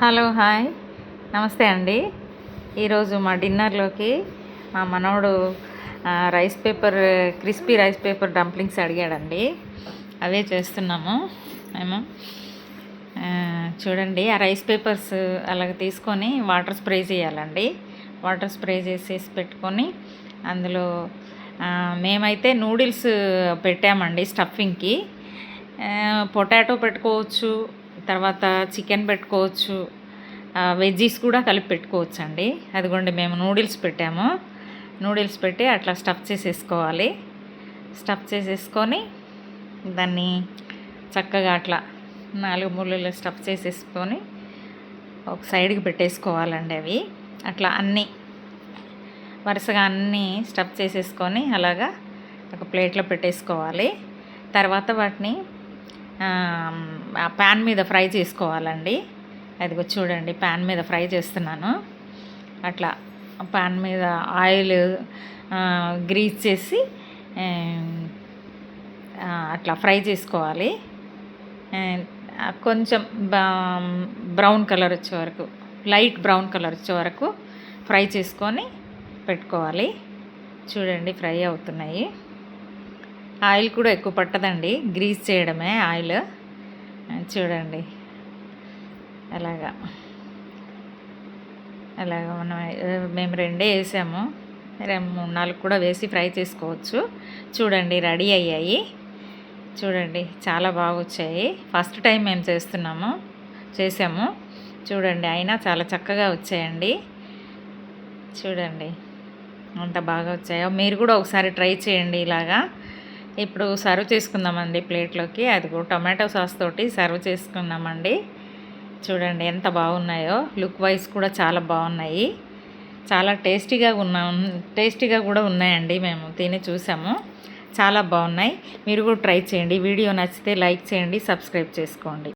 Hello hi నమస్తే అండి. ఈరోజు మా డిన్నర్లోకి మా మనవడు క్రిస్పీ రైస్ పేపర్ డంప్లింగ్స్ అడిగాడండి. అవే చేస్తున్నాము మేము. చూడండి, ఆ రైస్ పేపర్స్ అలాగ తీసుకొని వాటర్ స్ప్రే చేయాలండి. వాటర్ స్ప్రే చేసేసి పెట్టుకొని అందులో మేమైతే నూడిల్స్ పెట్టామండి స్టఫింగ్కి. పొటాటో పెట్టుకోవచ్చు, తర్వాత చికెన్ పెట్టుకోవచ్చు, వెజ్జీస్ కూడా కలిపి పెట్టుకోవచ్చు అండి. అదిగోండి, మేము నూడిల్స్ పెట్టాము. నూడిల్స్ పెట్టి అట్లా స్టఫ్ చేసేసుకోవాలి. స్టఫ్ చేసేసుకొని దాన్ని చక్కగా అట్లా 4 మూలలు స్టఫ్ చేసేసుకొని ఒక సైడ్కి పెట్టేసుకోవాలండి. అవి అట్లా అన్నీ వరుసగా అన్నీ స్టఫ్ చేసేసుకొని అలాగా ఒక ప్లేట్లో పెట్టేసుకోవాలి. తర్వాత వాటిని ప్యాన్ మీద ఫ్రై చేసుకోవాలండి. అదిగో చూడండి, ప్యాన్ మీద ఫ్రై చేస్తున్నాను. అట్లా ప్యాన్ మీద ఆయిల్ గ్రీస్ చేసి అట్లా ఫ్రై చేసుకోవాలి. కొంచెం బ్రౌన్ కలర్ వచ్చే వరకు, లైట్ బ్రౌన్ కలర్ వచ్చే వరకు ఫ్రై చేసుకొని పెట్టుకోవాలి. చూడండి, ఫ్రై అవుతున్నాయి. ఆయిల్ కూడా ఎక్కువ పట్టదండి, గ్రీస్ చేయడమే ఆయిల్. చూడండి, అలాగా మేము 2 వేసాము, 3-4 కూడా వేసి ఫ్రై చేసుకోవచ్చు. చూడండి, రెడీ అయ్యాయి. చూడండి, చాలా బాగా వచ్చాయి. ఫస్ట్ టైం మేము చేసాము. చూడండి, అయినా చాలా చక్కగా వచ్చాయండి. చూడండి అంత బాగా వచ్చాయో. మీరు కూడా ఒకసారి ట్రై చేయండి ఇలాగా. ఇప్పుడు సర్వ్ చేసుకుందామండి ప్లేట్లోకి. అదిగో టొమాటో సాస్ తోటి సర్వ్ చేసుకున్నామండి. చూడండి ఎంత బాగున్నాయో. లుక్ వైజ్ కూడా చాలా బాగున్నాయి. చాలా టేస్టీగా కూడా ఉన్నాయండి. మేము తిని చూసాము, చాలా బాగున్నాయి. మీరు కూడా ట్రై చేయండి. వీడియో నచ్చితే లైక్ చేయండి, సబ్స్క్రైబ్ చేసుకోండి.